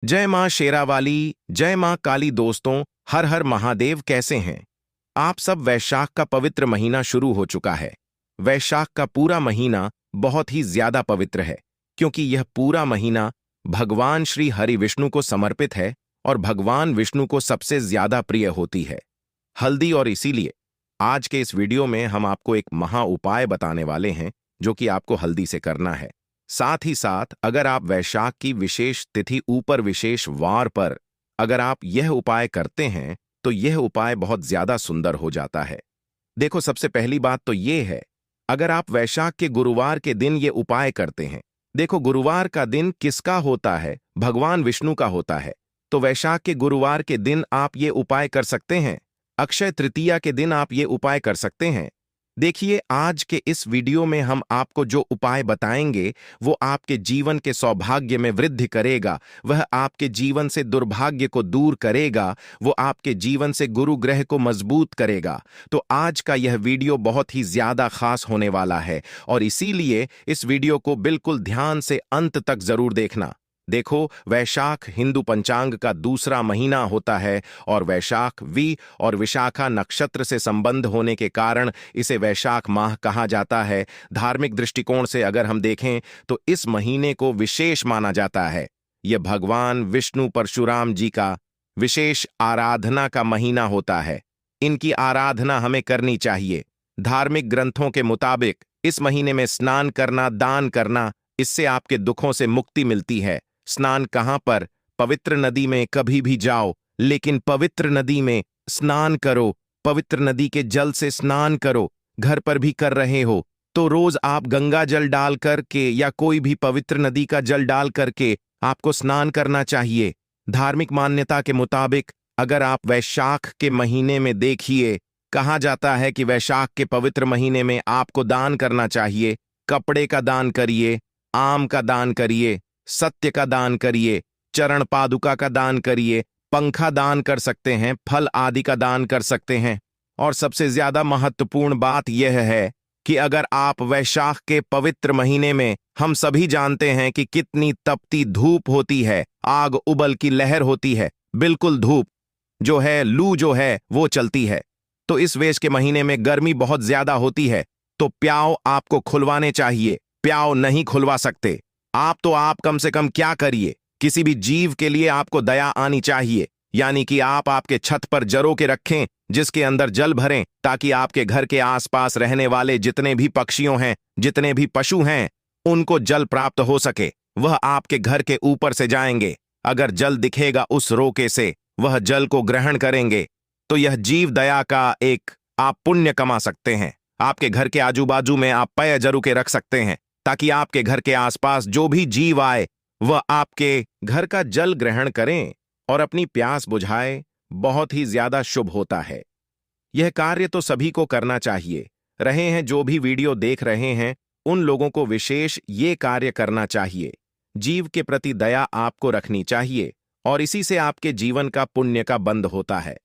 जय मां शेरावाली, जय मां काली। दोस्तों, हर हर महादेव। कैसे हैं आप सब? वैशाख का पवित्र महीना शुरू हो चुका है। वैशाख का पूरा महीना बहुत ही ज्यादा पवित्र है, क्योंकि यह पूरा महीना भगवान श्री हरि विष्णु को समर्पित है और भगवान विष्णु को सबसे ज्यादा प्रिय होती है हल्दी। और इसीलिए आज के इस वीडियो में हम आपको एक महा उपाय बताने वाले हैं, जो कि आपको हल्दी से करना है। साथ ही साथ अगर आप वैशाख की विशेष तिथि ऊपर विशेष वार पर अगर आप यह उपाय करते हैं तो यह उपाय बहुत ज्यादा सुंदर हो जाता है। देखो, सबसे पहली बात तो यह है, अगर आप वैशाख के गुरुवार के दिन ये उपाय करते हैं। देखो, गुरुवार का दिन किसका होता है? भगवान विष्णु का होता है। तो वैशाख के गुरुवार के दिन आप ये उपाय कर सकते हैं। अक्षय तृतीया के दिन आप ये उपाय कर सकते हैं। देखिए, आज के इस वीडियो में हम आपको जो उपाय बताएंगे वो आपके जीवन के सौभाग्य में वृद्धि करेगा, वह आपके जीवन से दुर्भाग्य को दूर करेगा, वो आपके जीवन से गुरु ग्रह को मजबूत करेगा। तो आज का यह वीडियो बहुत ही ज्यादा खास होने वाला है और इसीलिए इस वीडियो को बिल्कुल ध्यान से अंत तक जरूर देखना। देखो, वैशाख हिंदू पंचांग का दूसरा महीना होता है और वैशाख वी और विशाखा नक्षत्र से संबंध होने के कारण इसे वैशाख माह कहा जाता है। धार्मिक दृष्टिकोण से अगर हम देखें तो इस महीने को विशेष माना जाता है। यह भगवान विष्णु परशुराम जी का विशेष आराधना का महीना होता है। इनकी आराधना हमें करनी चाहिए। धार्मिक ग्रंथों के मुताबिक इस महीने में स्नान करना, दान करना, इससे आपके दुखों से मुक्ति मिलती है। स्नान कहां पर? पवित्र नदी में कभी भी जाओ, लेकिन पवित्र नदी में स्नान करो। पवित्र नदी के जल से स्नान करो। घर पर भी कर रहे हो तो रोज आप गंगा जल डाल करके या कोई भी पवित्र नदी का जल डाल करके आपको स्नान करना चाहिए। धार्मिक मान्यता के मुताबिक अगर आप वैशाख के महीने में देखिए, कहा जाता है कि वैशाख के पवित्र महीने में आपको दान करना चाहिए। कपड़े का दान करिए, आम का दान करिए, सत्य का दान करिए, चरण पादुका का दान करिए, पंखा दान कर सकते हैं, फल आदि का दान कर सकते हैं। और सबसे ज्यादा महत्वपूर्ण बात यह है कि अगर आप वैशाख के पवित्र महीने में, हम सभी जानते हैं कि कितनी तपती धूप होती है, आग उबल की लहर होती है, बिल्कुल धूप जो है, लू जो है वो चलती है। तो इस वेश के महीने में गर्मी बहुत ज्यादा होती है, तो प्याव आपको खुलवाने चाहिए। प्याव नहीं खुलवा सकते आप तो आप कम से कम क्या करिए, किसी भी जीव के लिए आपको दया आनी चाहिए। यानी कि आप आपके छत पर जरो के रखें जिसके अंदर जल भरें, ताकि आपके घर के आसपास रहने वाले जितने भी पक्षियों हैं, जितने भी पशु हैं, उनको जल प्राप्त हो सके। वह आपके घर के ऊपर से जाएंगे। अगर जल दिखेगा उस रोके से, वह जल को ग्रहण करेंगे। तो यह जीव दया का एक आप पुण्य कमा सकते हैं। आपके घर के आजू बाजू में आप पेय जरू के रख सकते हैं, ताकि आपके घर के आसपास जो भी जीव आए वह आपके घर का जल ग्रहण करें और अपनी प्यास बुझाए। बहुत ही ज्यादा शुभ होता है। यह कार्य तो सभी को करना चाहिए। रहे हैं जो भी वीडियो देख रहे हैं, उन लोगों को विशेष ये कार्य करना चाहिए। जीव के प्रति दया आपको रखनी चाहिए और इसी से आपके जीवन का पुण्य का बंद होता है।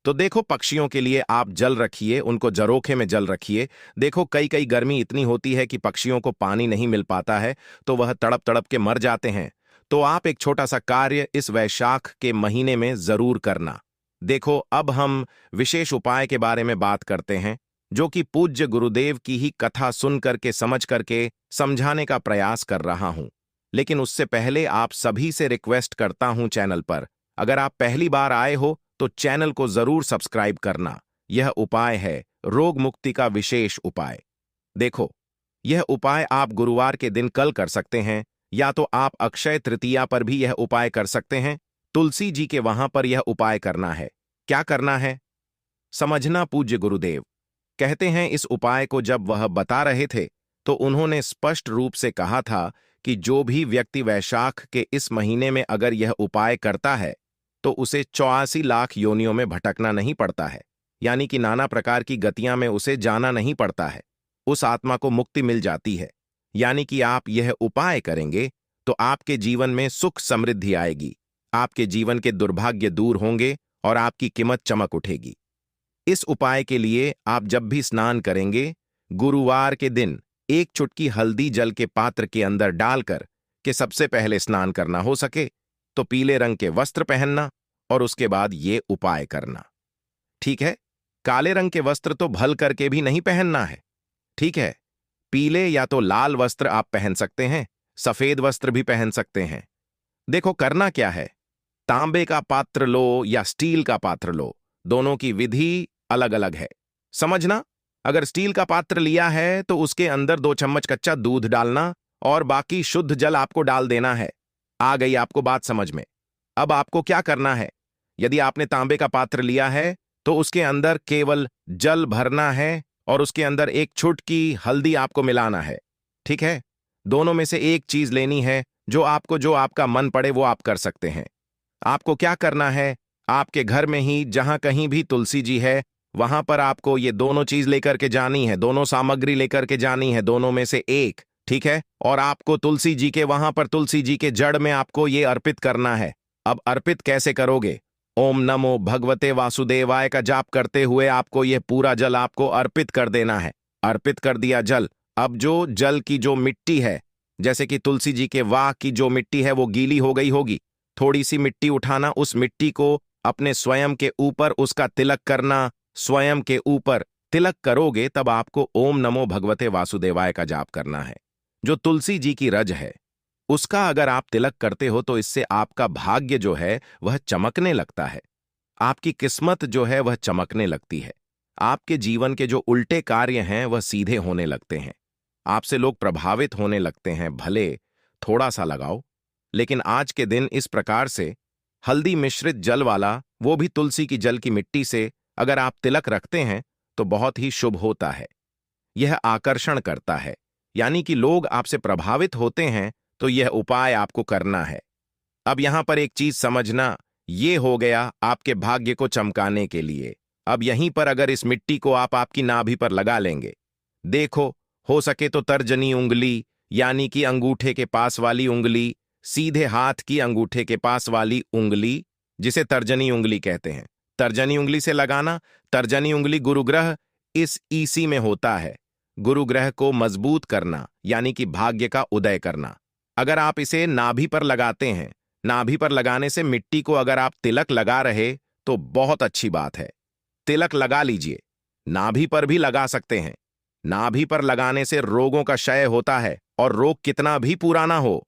तो देखो, पक्षियों के लिए आप जल रखिए, उनको जरोखे में जल रखिए। देखो, कई कई गर्मी इतनी होती है कि पक्षियों को पानी नहीं मिल पाता है, तो वह तड़प तड़प के मर जाते हैं। तो आप एक छोटा सा कार्य इस वैशाख के महीने में जरूर करना। देखो, अब हम विशेष उपाय के बारे में बात करते हैं, जो कि पूज्य गुरुदेव की ही कथा सुन करके समझ करके समझाने का प्रयास कर रहा हूं। लेकिन उससे पहले आप सभी से रिक्वेस्ट करता हूं, चैनल पर अगर आप पहली बार आए हो तो चैनल को जरूर सब्सक्राइब करना। यह उपाय है रोग मुक्ति का विशेष उपाय। देखो, यह उपाय आप गुरुवार के दिन कल कर सकते हैं, या तो आप अक्षय तृतीया पर भी यह उपाय कर सकते हैं। तुलसी जी के वहां पर यह उपाय करना है। क्या करना है समझना। पूज्य गुरुदेव कहते हैं, इस उपाय को जब वह बता रहे थे तो उन्होंने स्पष्ट रूप से कहा था कि जो भी व्यक्ति वैशाख के इस महीने में अगर यह उपाय करता है तो उसे 84 लाख योनियों में भटकना नहीं पड़ता है। यानी कि नाना प्रकार की गतियां में उसे जाना नहीं पड़ता है। उस आत्मा को मुक्ति मिल जाती है। यानी कि आप यह उपाय करेंगे तो आपके जीवन में सुख समृद्धि आएगी, आपके जीवन के दुर्भाग्य दूर होंगे और आपकी कीमत चमक उठेगी। इस उपाय के लिए आप जब भी स्नान करेंगे, गुरुवार के दिन एक चुटकी हल्दी जल के पात्र के अंदर डालकर के सबसे पहले स्नान करना हो सके। तो पीले रंग के वस्त्र पहनना और उसके बाद ये उपाय करना। ठीक है? काले रंग के वस्त्र तो भल करके भी नहीं पहनना है। ठीक है? पीले या तो लाल वस्त्र आप पहन सकते हैं, सफेद वस्त्र भी पहन सकते हैं। देखो करना क्या है, तांबे का पात्र लो या स्टील का पात्र लो, दोनों की विधि अलग अलग है। समझना, अगर स्टील का पात्र लिया है तो उसके अंदर 2 चम्मच कच्चा दूध डालना और बाकी शुद्ध जल आपको डाल देना है। आ गई आपको बात समझ में? अब आपको क्या करना है, यदि आपने तांबे का पात्र लिया है तो उसके अंदर केवल जल भरना है और उसके अंदर एक चुटकी हल्दी आपको मिलाना है। ठीक है? दोनों में से एक चीज लेनी है, जो आपका मन पड़े वो आप कर सकते हैं। आपको क्या करना है, आपके घर में ही जहां कहीं भी तुलसी जी है वहां पर आपको ये दोनों चीज लेकर के जानी है, दोनों सामग्री लेकर के जानी है, दोनों में से एक। ठीक है? और आपको तुलसी जी के वहां पर तुलसी जी के जड़ में आपको ये अर्पित करना है। अब अर्पित कैसे करोगे? ओम नमो भगवते वासुदेवाय का जाप करते हुए आपको ये पूरा जल आपको अर्पित कर देना है। अर्पित कर दिया जल। अब जो जल की जो मिट्टी है, जैसे कि तुलसी जी के वाह की जो मिट्टी है वो गीली हो गई होगी, थोड़ी सी मिट्टी उठाना, उस मिट्टी को अपने स्वयं के ऊपर उसका तिलक करना। स्वयं के ऊपर तिलक करोगे तब आपको ओम नमो भगवते वासुदेवाय का जाप करना है। जो तुलसी जी की रज है उसका अगर आप तिलक करते हो तो इससे आपका भाग्य जो है वह चमकने लगता है, आपकी किस्मत जो है वह चमकने लगती है, आपके जीवन के जो उल्टे कार्य हैं वह सीधे होने लगते हैं, आपसे लोग प्रभावित होने लगते हैं। भले थोड़ा सा लगाओ, लेकिन आज के दिन इस प्रकार से हल्दी मिश्रित जल वाला, वो भी तुलसी की जल की मिट्टी से अगर आप तिलक रखते हैं तो बहुत ही शुभ होता है। यह आकर्षण करता है, यानी कि लोग आपसे प्रभावित होते हैं, तो यह उपाय आपको करना है। अब यहां पर एक चीज समझना, ये हो गया आपके भाग्य को चमकाने के लिए। अब यहीं पर अगर इस मिट्टी को आप आपकी नाभि पर लगा लेंगे, देखो हो सके तो तर्जनी उंगली यानी कि अंगूठे के पास वाली उंगली, सीधे हाथ की अंगूठे के पास वाली उंगली, जिसे तर्जनी उंगली कहते हैं, तर्जनी उंगली से लगाना। तर्जनी उंगली गुरु ग्रह इस ईसी में होता है। गुरु ग्रह को मजबूत करना यानी कि भाग्य का उदय करना। अगर आप इसे नाभि पर लगाते हैं, नाभि पर लगाने से मिट्टी को अगर आप तिलक लगा रहे तो बहुत अच्छी बात है। तिलक लगा लीजिए, नाभि पर भी लगा सकते हैं। नाभि पर लगाने से रोगों का क्षय होता है, और रोग कितना भी पुराना हो,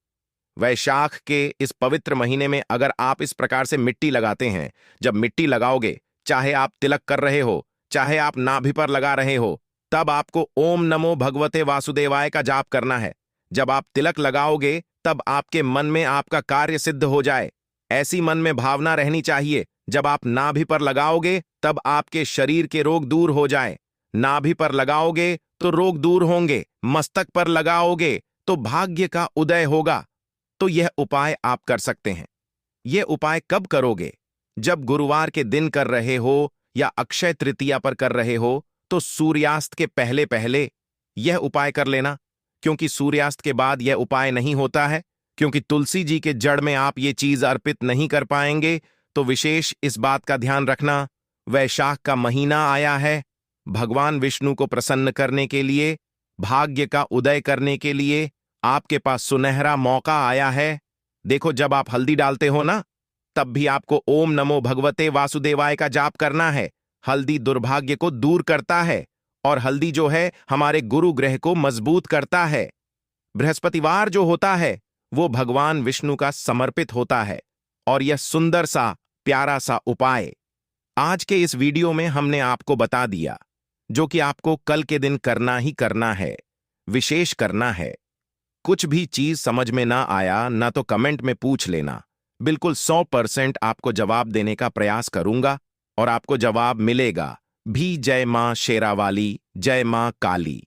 वैशाख के इस पवित्र महीने में अगर आप इस प्रकार से मिट्टी लगाते हैं, जब मिट्टी लगाओगे, चाहे आप तिलक कर रहे हो चाहे आप नाभि पर लगा रहे हो, तब आपको ओम नमो भगवते वासुदेवाय का जाप करना है। जब आप तिलक लगाओगे तब आपके मन में आपका कार्य सिद्ध हो जाए, ऐसी मन में भावना रहनी चाहिए। जब आप नाभि पर लगाओगे तब आपके शरीर के रोग दूर हो जाए। नाभि पर लगाओगे तो रोग दूर होंगे, मस्तक पर लगाओगे तो भाग्य का उदय होगा। तो यह उपाय आप कर सकते हैं। यह उपाय कब करोगे? जब गुरुवार के दिन कर रहे हो या अक्षय तृतीया पर कर रहे हो तो सूर्यास्त के पहले पहले यह उपाय कर लेना, क्योंकि सूर्यास्त के बाद यह उपाय नहीं होता है, क्योंकि तुलसी जी के जड़ में आप ये चीज अर्पित नहीं कर पाएंगे। तो विशेष इस बात का ध्यान रखना, वैशाख का महीना आया है, भगवान विष्णु को प्रसन्न करने के लिए, भाग्य का उदय करने के लिए आपके पास सुनहरा मौका आया है। देखो जब आप हल्दी डालते हो ना, तब भी आपको ओम नमो भगवते वासुदेवाय का जाप करना है। हल्दी दुर्भाग्य को दूर करता है और हल्दी जो है हमारे गुरु ग्रह को मजबूत करता है। बृहस्पतिवार जो होता है वो भगवान विष्णु का समर्पित होता है। और यह सुंदर सा प्यारा सा उपाय आज के इस वीडियो में हमने आपको बता दिया, जो कि आपको कल के दिन करना ही करना है, विशेष करना है। कुछ भी चीज समझ में ना आया ना तो कमेंट में पूछ लेना, बिल्कुल 100% आपको जवाब देने का प्रयास करूंगा और आपको जवाब मिलेगा भी। जय मां शेरावाली, जय मां काली।